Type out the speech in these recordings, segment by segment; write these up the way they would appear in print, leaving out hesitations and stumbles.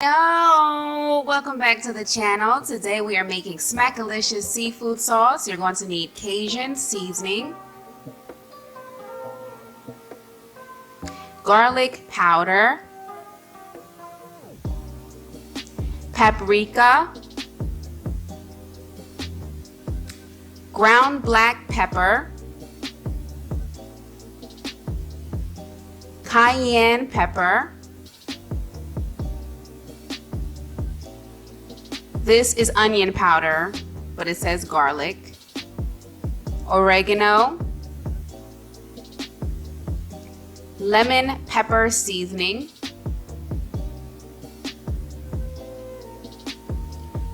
Hello, welcome back to the channel. Today we are making Smackalicious seafood sauce. You're going to need Cajun seasoning, garlic powder, paprika, ground black pepper, cayenne pepper. This is onion powder, but it says garlic. Oregano, lemon pepper seasoning,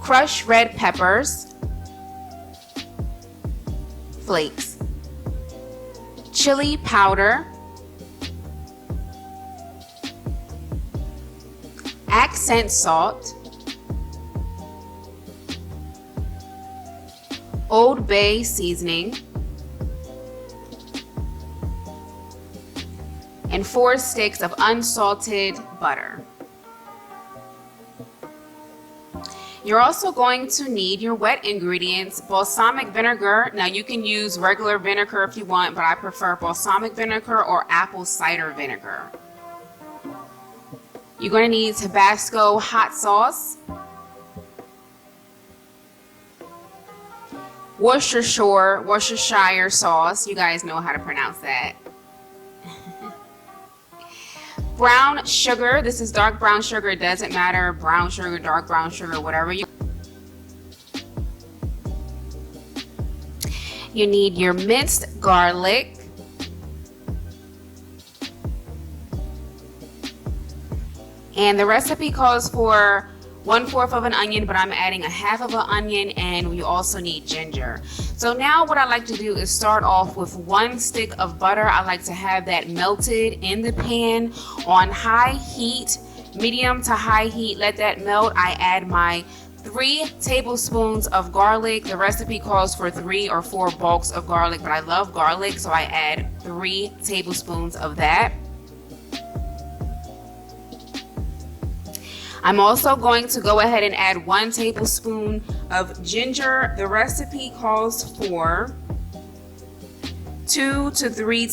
crushed red peppers, flakes, chili powder, accent salt, Old Bay seasoning, and 4 sticks of unsalted butter. You're also going to need your wet ingredients, balsamic vinegar. Now you can use regular vinegar if you want, but I prefer balsamic vinegar or apple cider vinegar. You're going to need Tabasco hot sauce, Worcestershire sauce. You guys know how to pronounce that. Brown sugar. This is dark brown sugar. It doesn't matter. Brown sugar, dark brown sugar, whatever you. You need your minced garlic, and the recipe calls for 1/4 of an onion, but I'm adding 1/2 of an onion, and we also need ginger. So now what I like to do is start off with 1 stick of butter. I like to have that melted in the pan on high heat, medium to high heat. Let that melt. I add my 3 tablespoons of garlic. The recipe calls for 3 or 4 bulks of garlic, but I love garlic, so I add 3 tablespoons of that. I'm also going to go ahead and add 1 tablespoon of ginger. The recipe calls for 2 to 3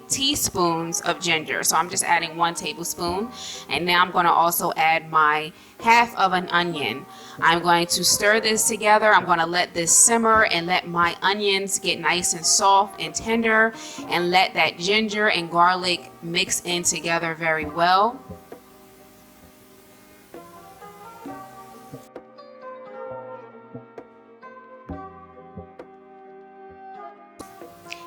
teaspoons of ginger. So I'm just adding 1 tablespoon. And now I'm going to also add my 1/2 of an onion. I'm going to stir this together. I'm going to let this simmer and let my onions get nice and soft and tender, and let that ginger and garlic mix in together very well.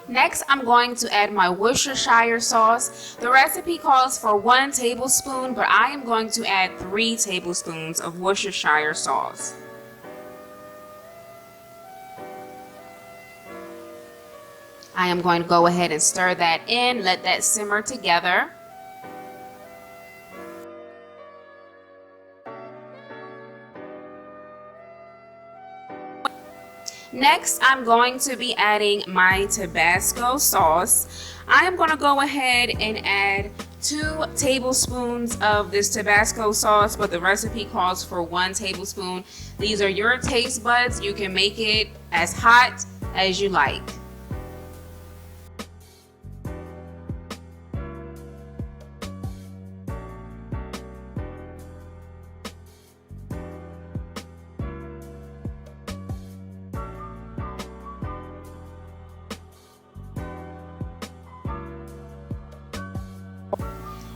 Next, I'm going to add my Worcestershire sauce. The recipe calls for 1 tablespoon, but I am going to add 3 tablespoons of Worcestershire sauce. I am going to go ahead and stir that in, let that simmer together. Next, I'm going to be adding my Tabasco sauce. I am going to go ahead and add 2 tablespoons of this Tabasco sauce, but the recipe calls for 1 tablespoon. These are your taste buds. You can make it as hot as you like.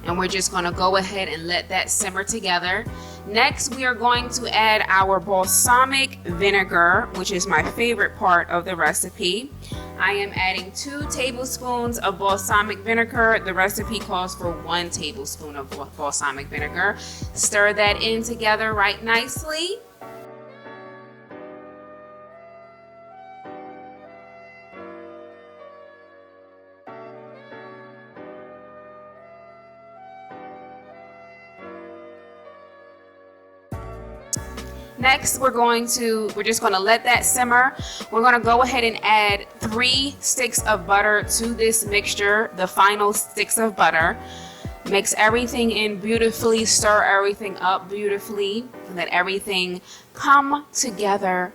And we're just going to go ahead and let that simmer together. Next, we are going to add our balsamic vinegar, which is my favorite part of the recipe. I am adding 2 tablespoons of balsamic vinegar. The recipe calls for 1 tablespoon of balsamic vinegar. Stir that in together right nicely. Next, we're just going to let that simmer. We're going to go ahead and add 3 sticks of butter to this mixture, the final sticks of butter. Mix everything in beautifully, stir everything up beautifully, let everything come together.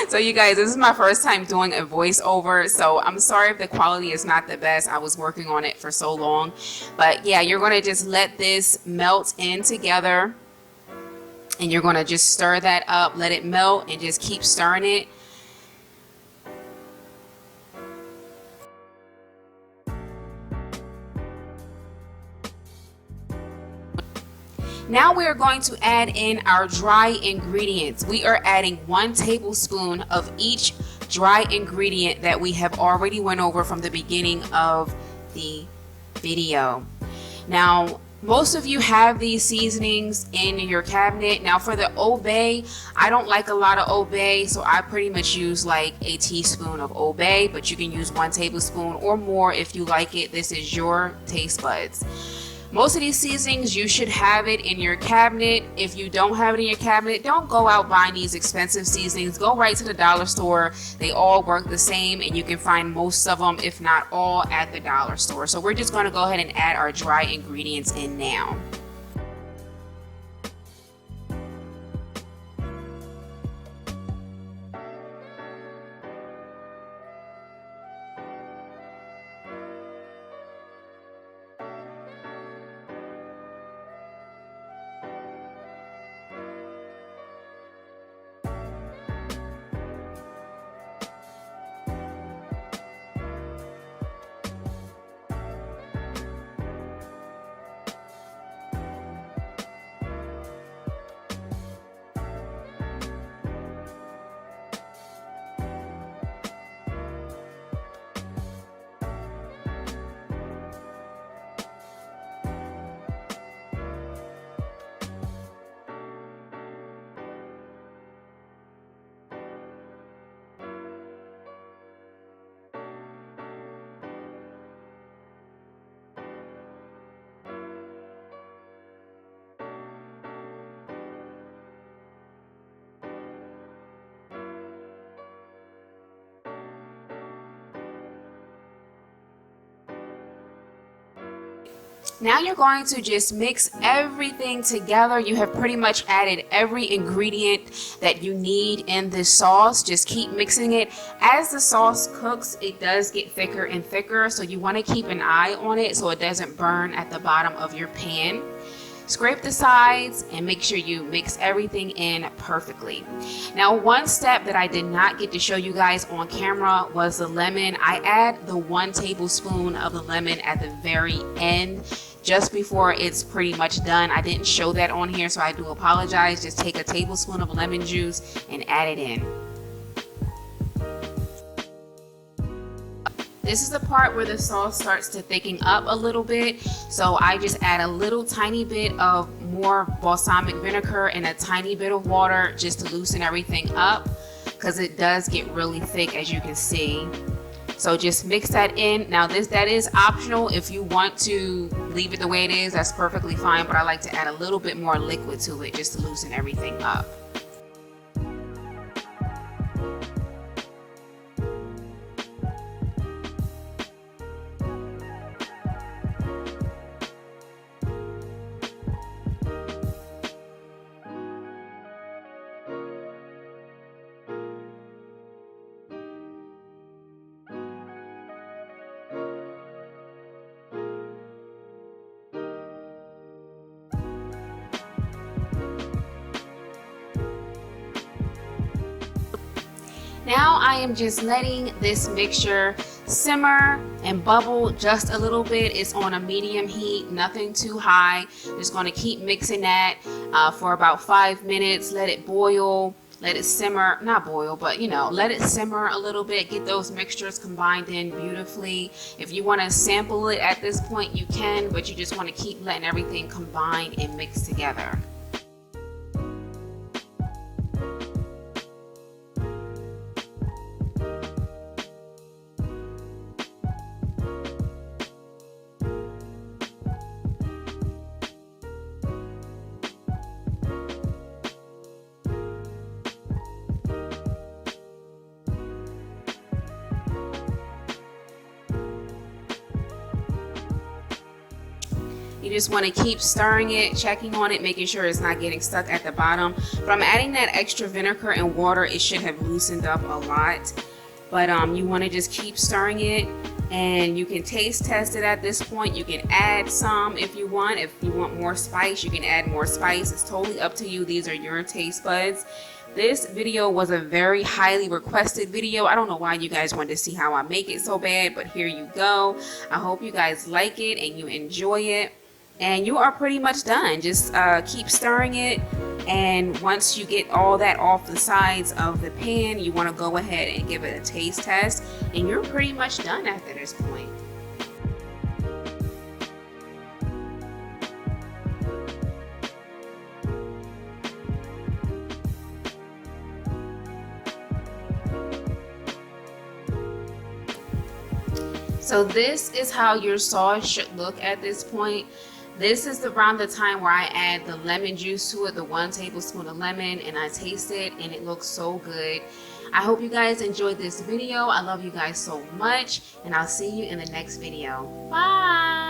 So you guys, this is my first time doing a voiceover, so I'm sorry if the quality is not the best. I was working on it for so long. But yeah, you're going to just let this melt in together, and you're going to just stir that up, let it melt, and just keep stirring it. Now we are going to add in our dry ingredients. We are adding 1 tablespoon of each dry ingredient that we have already went over from the beginning of the video. Now, most of you have these seasonings in your cabinet. Now for the Old Bay, I don't like a lot of Old Bay, so I pretty much use like a teaspoon of Old Bay, but you can use 1 tablespoon or more if you like it. This is your taste buds. Most of these seasonings, you should have it in your cabinet. If you don't have it in your cabinet, don't go out buying these expensive seasonings. Go right to the dollar store. They all work the same, and you can find most of them, if not all, at the dollar store. So we're just going to go ahead and add our dry ingredients in now. Now you're going to just mix everything together. You have pretty much added every ingredient that you need in this sauce. Just keep mixing it. As the sauce cooks, it does get thicker and thicker, so you want to keep an eye on it so it doesn't burn at the bottom of your pan. Scrape the sides and make sure you mix everything in perfectly. Now, one step that I did not get to show you guys on camera was the lemon. I add the 1 tablespoon of the lemon at the very end, just before it's pretty much done. I didn't show that on here, so I do apologize. Just take a tablespoon of lemon juice and add it in. This is the part where the sauce starts to thicken up a little bit, so I just add a little tiny bit of more balsamic vinegar and a tiny bit of water just to loosen everything up, because it does get really thick, as you can see. So just mix that in. Now that is optional. If you want to leave it the way it is, that's perfectly fine, but I like to add a little bit more liquid to it just to loosen everything up. Now I am just letting this mixture simmer and bubble just a little bit. It's on a medium heat, nothing too high. Just going to keep mixing that for about 5 minutes. Let it boil, let it simmer, not boil, but let it simmer a little bit. Get those mixtures combined in beautifully. If you want to sample it at this point, you can, but you just want to keep letting everything combine and mix together. You just want to keep stirring it, checking on it, making sure it's not getting stuck at the bottom. From adding that extra vinegar and water, it should have loosened up a lot. But you want to just keep stirring it, and you can taste test it at this point. You can add some if you want. If you want more spice, you can add more spice. It's totally up to you. These are your taste buds. This video was a very highly requested video. I don't know why you guys wanted to see how I make it so bad, but here you go. I hope you guys like it and you enjoy it. And you are pretty much done. Just keep stirring it. And once you get all that off the sides of the pan, you want to go ahead and give it a taste test. And you're pretty much done after this point. So this is how your sauce should look at this point. This is around the time where I add the lemon juice to it, the 1 tablespoon of lemon, and I taste it and it looks so good. I hope you guys enjoyed this video. I love you guys so much, and I'll see you in the next video. Bye!